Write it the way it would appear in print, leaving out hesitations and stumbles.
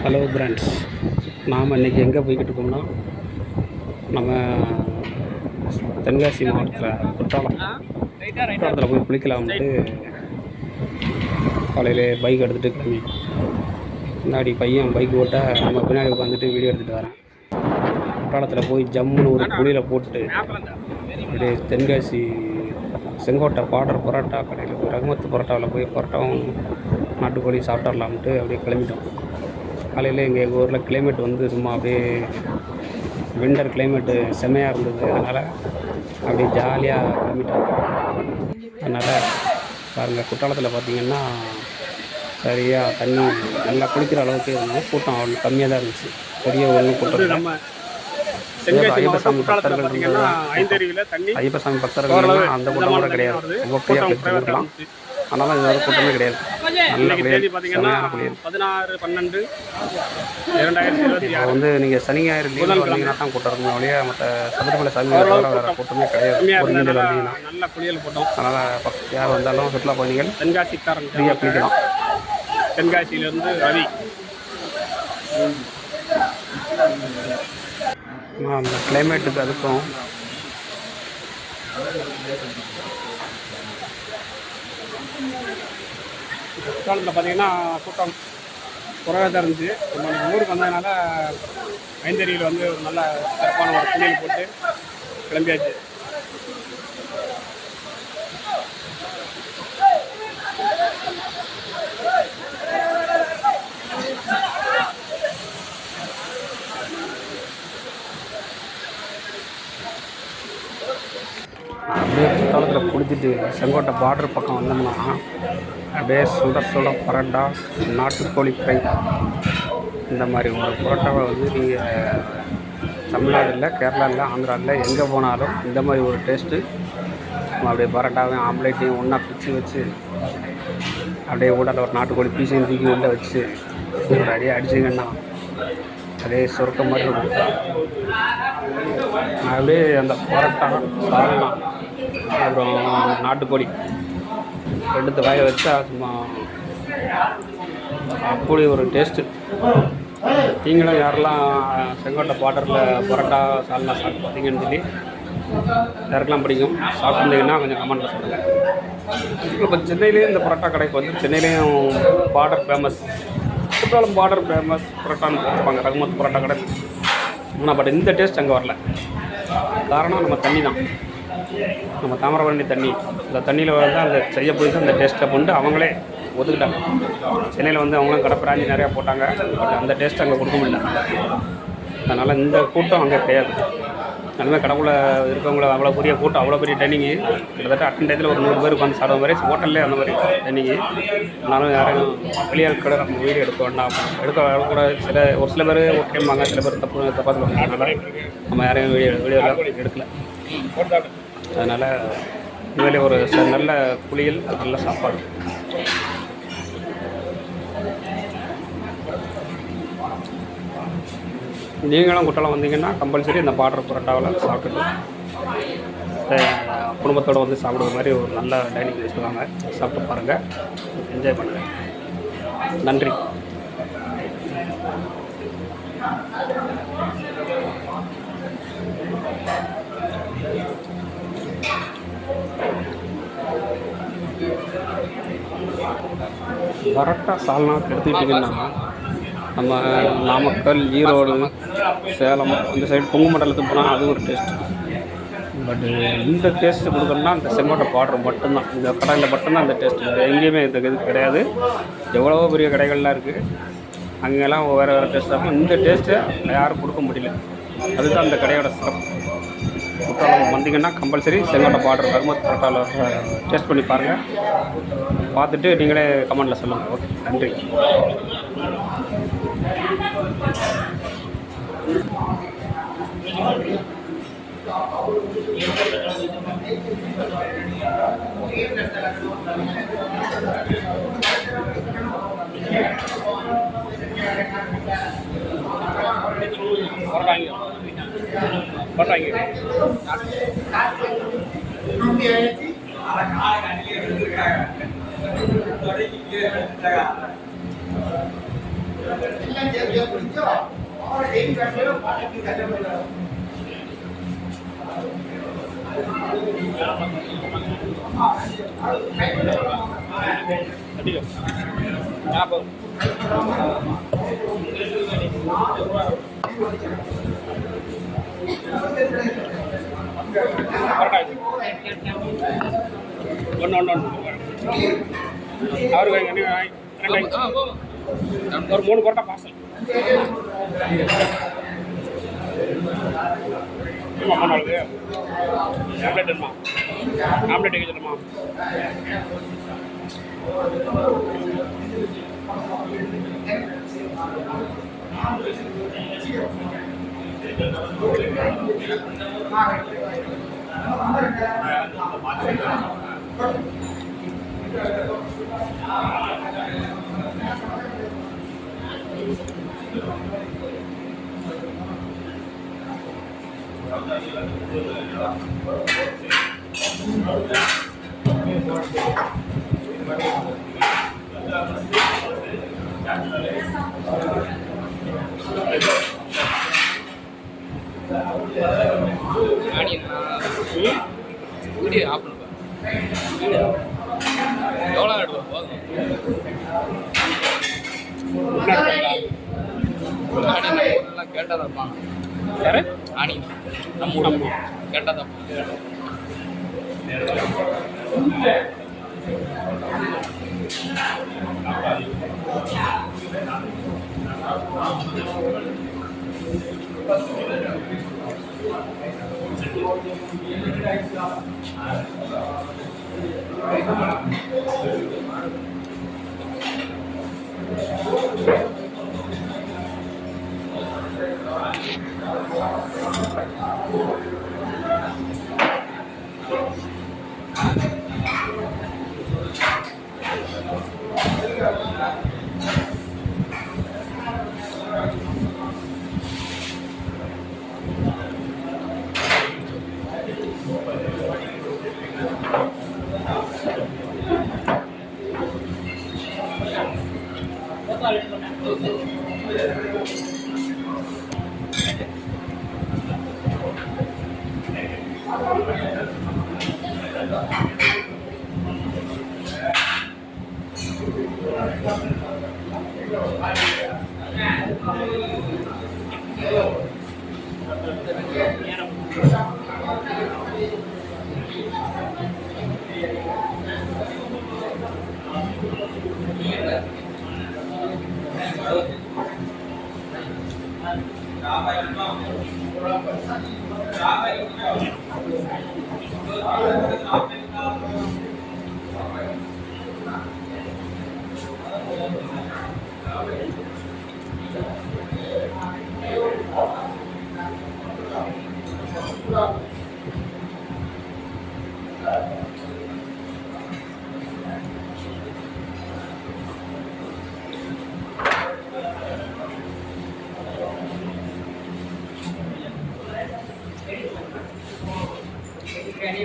Hello friends, நாம் இன்றைக்கி எங்கே போய்கிட்டு இருக்கோம்னா நம்ம தென்காசி மாவட்டத்தில் குற்றாலத்தில் போய் குளிக்கலாம்ட்டு காலையிலே பைக் எடுத்துகிட்டு கிளம்பிட்டோம். முன்னாடி பையன் பைக் ஓட்ட நம்ம பின்னாடி உட்காந்துட்டு வீடியோ எடுத்துகிட்டு வரேன். குற்றாலத்தில் போய் ஜம்முன்னு ஒரு குளியில் போட்டு அப்படியே தென்காசி செங்கோட்டை பார்டர் பரோட்டா கடையில் போய் ரகுமத்து பரோட்டாவில் போய் பரோட்டாவும் நாட்டுக்கோழி சாப்பிட்றலாம்ட்டு அப்படியே கிளம்பிட்டோம். காலையில் எங்கள் ஊரில் கிளைமேட் வந்து சும்மா அப்படியே விண்டர் கிளைமேட்டு செம்மையாக இருந்தது. அதனால் அப்படியே ஜாலியாக கிளம்பிட்டோம். அதனால் பாருங்கள், குற்றாலத்தில் பார்த்திங்கன்னா சரியாக தண்ணி நல்லா குளிக்கிற அளவுக்கு இருந்தது. கூட்டம் அவ்வளோ கம்மியாக தான் இருந்துச்சு. பெரிய ஒன்றும் கூட்டம் ஐயப்பசாமி பக்தர்கள் ஐயப்பசாமி பக்தர்கள் அந்த கூட்டம் கூட கிடையாது. ரொம்ப ஃப்ரீயாக குளிச்சுக்கலாம். அதனால் இது ஒரு கூட்டமே கிடையாது. நல்ல குளியல், செம்மையான குளியல். 16/12/2020 வந்து நீங்கள் சனி ஞாயிறு லீவ் வந்தீங்கன்னா தான் கூட்டம் இருக்கும். வழியா மற்ற சபரிமலை சாமி வேறு கூட்டமே கிடையாது. ஒரு மீண்டில் வந்தீங்கன்னா நல்ல குளியல் கூட்டம். அதனால் யார் வந்தாலும் சுற்றுலா பயணிகள் தென்காசிக்காரன் ஃப்ரீயாக குளிக்கலாம். தென்காசியிலேருந்து ரவி அந்த கிளைமேட்டுக்கு அதுக்கும் குற்றாலத்தில் பார்த்தீங்கன்னா கூட்டம் குறைவாக தான் இருந்துச்சு. நம்ம ஊருக்கு வந்ததுனால ஐந்தருவியில் வந்து ஒரு நல்ல சிறப்பான ஒரு குளியல் போட்டு கிளம்பியாச்சு. அப்படியே குற்றாலத்தில் குளிச்சுட்டு செங்கோட்டை பார்டர் பக்கம் வந்தோம்னா அப்படியே சுட சுட பரோட்டா, நாட்டுக்கோழி ஃப்ரை, இந்த மாதிரி ஒரு பரோட்டாவை வந்து நீங்கள் தமிழ்நாடுல, கேரளாவில், ஆந்திராவில் எங்கே போனாலும் இந்த மாதிரி ஒரு டேஸ்ட்டு. அப்படியே பரோட்டாவையும் ஆம்லேட்டையும் ஒன்றா பிச்சு வச்சு அப்படியே ஊடால ஒரு நாட்டுக்கோழி பீஸையும் தூக்கி உள்ளே வச்சு ஒரு அடியே அடிச்சிங்கன்னா அதே சொருக்க மாதிரி இருக்கும். அப்படியே அந்த பரோட்டா, சால்னா, அப்புறம் நாட்டுக்கோழி எடுத்து வாய வச்சா சும்மா அப்படி ஒரு டேஸ்ட்டு. நீங்களும் யாரெல்லாம் செங்கோட்டை பார்டரில் பரோட்டா, சால்னா சாப்பிட்டு பார்த்தீங்கன்னு சொல்லி யாருக்கெல்லாம் பிடிக்கும் சாப்பிட்ருந்தீங்கன்னா கொஞ்சம் கமெண்ட்டில் சொல்லுங்கள். இப்போ சென்னையிலேயும் இந்த பரோட்டா கடைக்கு வந்து சென்னையிலேயும் border famous, Courtallam border famous பரோட்டான்னு போட்டிருப்பாங்க, ரகுமத்து பரோட்டா கடை. ஆனால் பட் இந்த டேஸ்ட் அங்கே வரல. காரணம் நம்ம தண்ணி தான், நம்ம தாமிரபரணி தண்ணி. இந்த தண்ணியில் வந்து அந்த செய்ய போய் தான் அந்த டேஸ்ட்டை கொண்டு அவங்களே ஒதுக்கிட்டாங்க. சென்னையில் வந்து அவங்களும் கடப்பிராஞ்சி நிறையா போட்டாங்க. பட் அந்த டேஸ்ட் அங்கே கொடுக்க முடியல. அதனால் இந்த கூட்டம் அங்கே கிடையாது. அதுமாதிரி கடவுளை இருக்கவங்கள அவ்வளோ பெரிய கூட்டம், அவ்வளோ பெரிய டைனிங்கு, கிட்டத்தட்ட அட்டன் டயத்தில் ஒரு 100 பேர் உட்காந்து சாப்பிட்ற மாதிரி ஹோட்டல்லே அந்த மாதிரி டைனிங்கு. ஆனாலும் யாரும் வெளியே கூட நம்ம வீடியோ எடுக்க வேண்டாம், கூட ஒரு சில பேர் ஓகேம்பாங்க, சில பேர் தப்பாக சொல்லுவாங்க. அதனால் நம்ம யாரையும் வீடியோவில் எடுக்கல. அதனால் உண்மையிலே ஒரு நல்ல குளியல், நல்ல சாப்பாடு. நீங்களும் குற்றாலம் வந்தீங்கன்னா கம்பல்சரி இந்த பார்டர் பரோட்டாவில் சாப்பிட்டுட்டு குடும்பத்தோடு வந்து சாப்பிடுற மாதிரி ஒரு நல்ல டைனிங் வச்சுருவாங்க. சாப்பிட்டு பாருங்கள், என்ஜாய் பண்ணுங்கள். நன்றி. பரோட்டா சால்னா எடுத்துக்கிட்டிங்கன்னா நம்ம நாமக்கல், ஈரோடு, சேலம் இந்த சைடு கொங்கு மண்டலத்துக்கு போனால் அது ஒரு டேஸ்ட்டு. பட்டு இந்த டேஸ்ட்டு கொடுக்கணும்னா இந்த செங்கோட்டை பார்டர் மட்டும்தான், இந்த கடையில் மட்டும்தான் இந்த டேஸ்ட்டு. வேறு எங்கேயுமே இந்த இது கிடையாது. எவ்வளவோ பெரிய கடைகள்லாம் இருக்குது, அங்கெல்லாம் வேறு வேறு டேஸ்ட்டாக இருக்கும். இந்த டேஸ்ட்டை யாரும் கொடுக்க முடியல. அதுதான் அந்த கடையோட சிறப்பு. குற்றாலம் வந்தீங்கன்னா கம்பல்சரி செங்கோட்டை பார்டர் ரகுமத்து பரோட்டாவில் டேஸ்ட் பண்ணி பாருங்கள். பார்த்துட்டு நீங்களே கமெண்டில் சொல்லுங்கள். ஓகே, நன்றி. ஒன்று அவருக்கு ஒரு 3 பரோட்டா பார்சல். ஆம்லேட் வேணுமா? ஆம்லேட் வைக்க சொல்லுமா? வீடியோ ஆஃப் பண்ணுப்பா. எவ்வளோ எடுப்போம் போதும். கேட்டால் தான் யாரு ஆணி நம்ம கேட்டால் தான் Ini